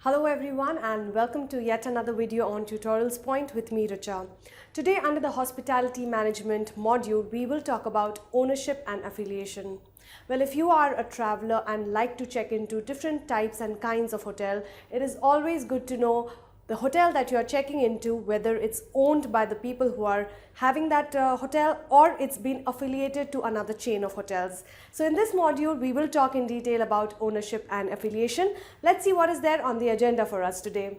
Hello everyone and welcome to yet another video on Tutorials Point with me, Richa. Today under the Hospitality Management module, we will talk about ownership and affiliation. Well, if you are a traveler and like to check into different types and kinds of hotel, it is always good to know the hotel that you are checking into, whether it's owned by the people who are having that hotel or it's been affiliated to another chain of hotels. So in this module, we will talk in detail about ownership and affiliation. Let's see what is there on the agenda for us today.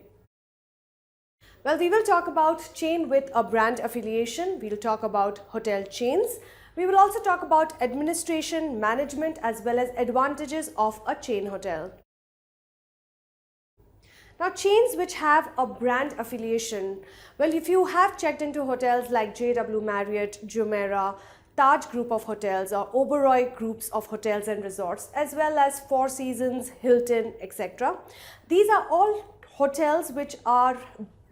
Well, we will talk about chain with a brand affiliation. We'll talk about hotel chains. We will also talk about administration, management, as well as advantages of a chain hotel. Now, chains which have a brand affiliation, well, if you have checked into hotels like JW Marriott, Jumeirah, Taj group of hotels or Oberoi groups of hotels and resorts, as well as Four Seasons, Hilton, etc. These are all hotels which are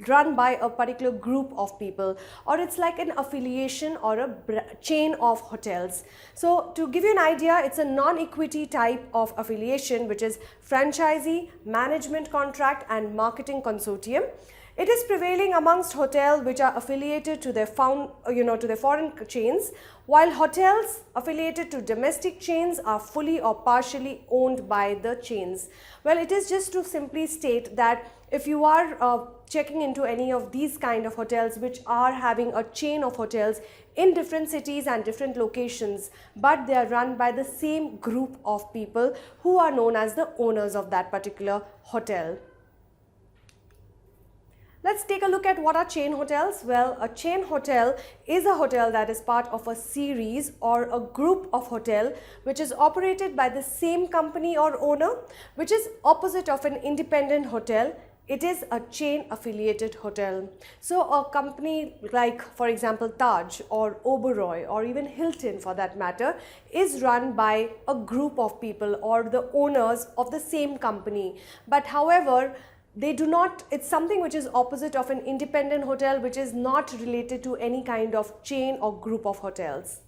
run by a particular group of people, or it's like an affiliation or a chain of hotels. So to give you an idea, it's a non-equity type of affiliation, which is franchisee, management contract and marketing consortium. It is prevailing amongst hotels which are affiliated to their foreign chains, while hotels affiliated to domestic chains are fully or partially owned by the chains. Well, it is just to simply state that if you are checking into any of these kind of hotels which are having a chain of hotels in different cities and different locations, but they are run by the same group of people who are known as the owners of that particular hotel. Let's take a look at what are chain hotels. Well, a chain hotel is a hotel that is part of a series or a group of hotel which is operated by the same company or owner, which is opposite of an independent hotel. It is a chain affiliated hotel. So a company like, for example, Taj or Oberoi or even Hilton for that matter is run by a group of people or the owners of the same company. But however, they do not, it's something which is opposite of an independent hotel, which is not related to any kind of chain or group of hotels.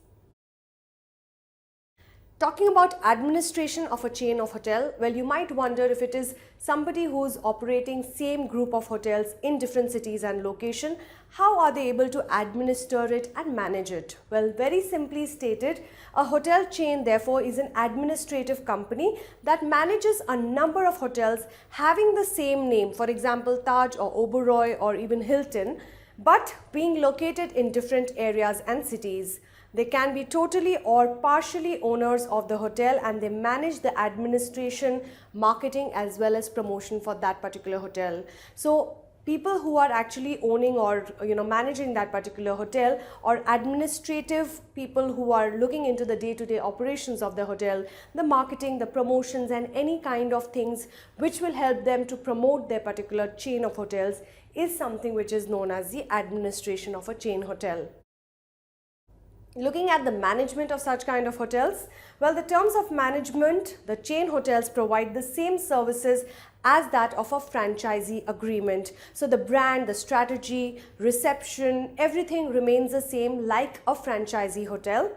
Talking about administration of a chain of hotel, well, you might wonder if it is somebody who is operating same group of hotels in different cities and location, how are they able to administer it and manage it? Well, very simply stated, a hotel chain therefore is an administrative company that manages a number of hotels having the same name, for example, Taj or Oberoi or even Hilton, but being located in different areas and cities. They can be totally or partially owners of the hotel and they manage the administration, marketing as well as promotion for that particular hotel. So people who are actually owning or managing that particular hotel, or administrative people who are looking into the day-to-day operations of the hotel, the marketing, the promotions and any kind of things which will help them to promote their particular chain of hotels, is something which is known as the administration of a chain hotel. Looking at the management of such kind of hotels, well, the terms of management, the chain hotels provide the same services as that of a franchisee agreement. So the brand, the strategy, reception, everything remains the same like a franchisee hotel.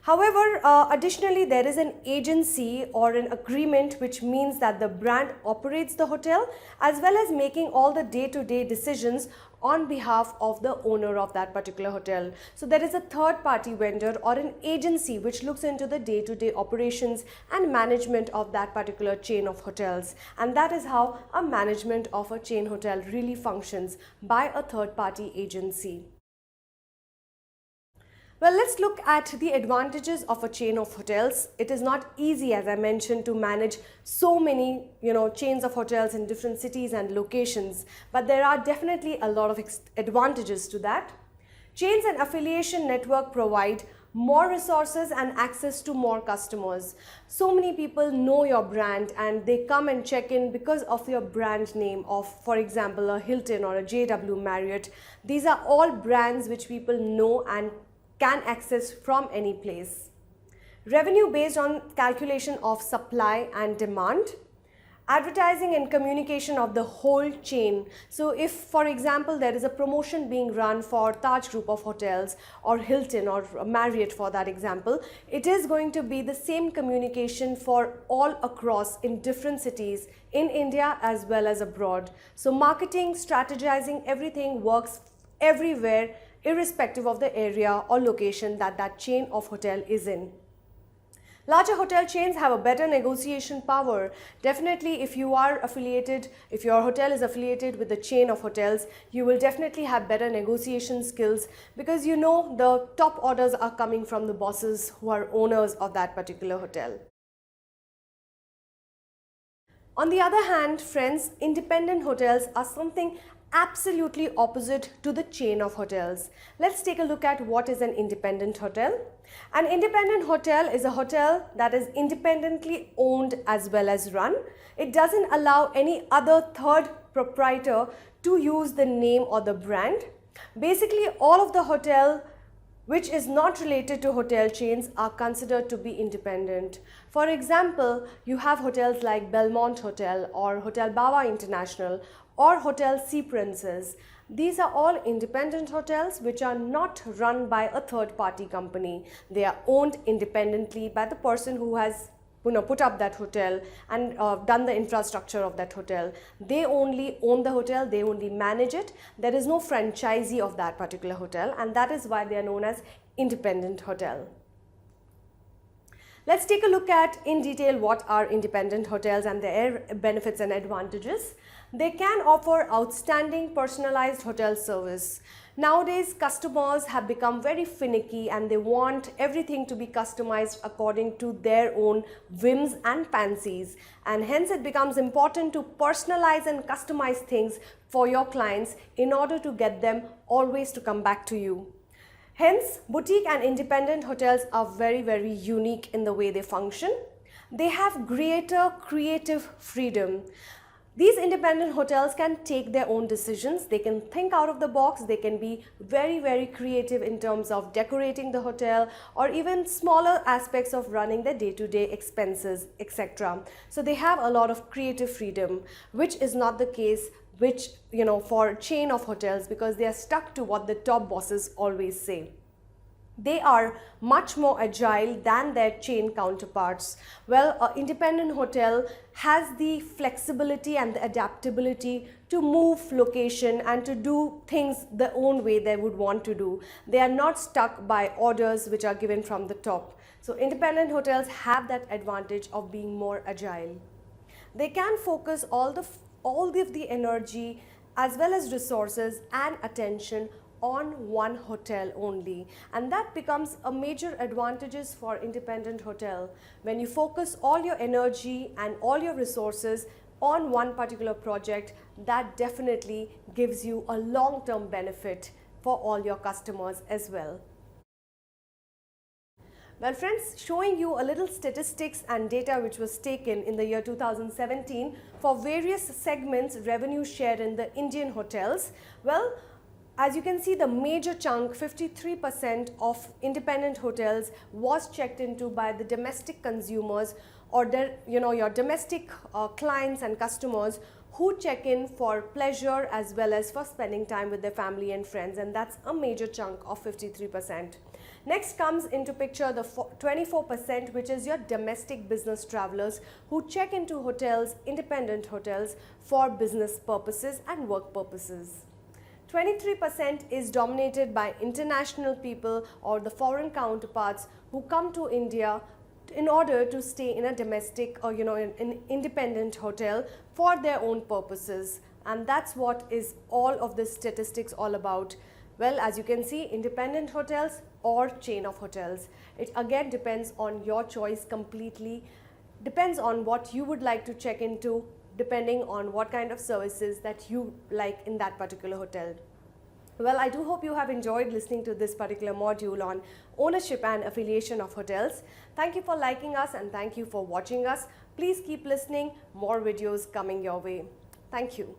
However, additionally, there is an agency or an agreement, which means that the brand operates the hotel as well as making all the day-to-day decisions on behalf of the owner of that particular hotel. So there is a third-party vendor or an agency which looks into the day-to-day operations and management of that particular chain of hotels. And that is how a management of a chain hotel really functions, by a third-party agency. Well, let's look at the advantages of a chain of hotels. It is not easy, as I mentioned, to manage so many, chains of hotels in different cities and locations, but there are definitely a lot of advantages to that. Chains and affiliation network provide more resources and access to more customers. So many people know your brand and they come and check in because of your brand name of, for example, a Hilton or a JW Marriott. These are all brands which people know and can access from any place. Revenue based on calculation of supply and demand. Advertising and communication of the whole chain. So if, for example, there is a promotion being run for Taj Group of Hotels or Hilton or Marriott for that example, it is going to be the same communication for all across in different cities in India as well as abroad. So marketing, strategizing, everything works everywhere irrespective of the area or location that that chain of hotel is in. Larger hotel chains have a better negotiation power. Definitely, if you are affiliated, if your hotel is affiliated with a chain of hotels, you will definitely have better negotiation skills because you know the top orders are coming from the bosses who are owners of that particular hotel. On the other hand, friends, independent hotels are something absolutely opposite to the chain of hotels. Let's take a look at what is an independent hotel. An independent hotel is a hotel that is independently owned as well as run. It doesn't allow any other third proprietor to use the name or the brand. Basically, all of the hotel which is not related to hotel chains are considered to be independent. For example, you have hotels like Belmont Hotel or Hotel Bawa International or Hotel Sea Princess. These are all independent hotels which are not run by a third party company. They are owned independently by the person who has put up that hotel and done the infrastructure of that hotel. They only own the hotel, they only manage it. There is no franchisee of that particular hotel, and that is why they are known as independent hotel. Let's take a look at in detail what are independent hotels and their benefits and advantages. They can offer outstanding personalized hotel service. Nowadays, customers have become very finicky and they want everything to be customized according to their own whims and fancies. And hence it becomes important to personalize and customize things for your clients in order to get them always to come back to you. Hence, boutique and independent hotels are very, very unique in the way they function. They have greater creative freedom. These independent hotels can take their own decisions, they can think out of the box, they can be very, very creative in terms of decorating the hotel or even smaller aspects of running their day-to-day expenses, etc. So they have a lot of creative freedom, which is not the case for a chain of hotels because they are stuck to what the top bosses always say. They are much more agile than their chain counterparts. Well, an independent hotel has the flexibility and the adaptability to move location and to do things their own way they would want to do. They are not stuck by orders which are given from the top. So independent hotels have that advantage of being more agile. They can focus all of the energy as well as resources and attention on one hotel only, and that becomes a major advantages for independent hotel. When you focus all your energy and all your resources on one particular project, that definitely gives you a long-term benefit for all your customers as well. Well friends, showing you a little statistics and data which was taken in the year 2017 for various segments revenue share in the Indian hotels. Well, as you can see, the major chunk, 53% of independent hotels was checked into by the domestic consumers or your domestic clients and customers who check in for pleasure as well as for spending time with their family and friends, and that's a major chunk of 53%. Next comes into picture the 24%, which is your domestic business travelers who check into hotels, independent hotels, for business purposes and work purposes. 23% is dominated by international people or the foreign counterparts who come to India in order to stay in a domestic or in an independent hotel for their own purposes, and that's what is all of this statistics all about. Well, as you can see, independent hotels or chain of hotels, it again depends on your choice completely, depends on what you would like to check into, depending on what kind of services that you like in that particular hotel. Well, I do hope you have enjoyed listening to this particular module on ownership and affiliation of hotels. Thank you for liking us and thank you for watching us. Please keep listening, more videos coming your way. Thank you.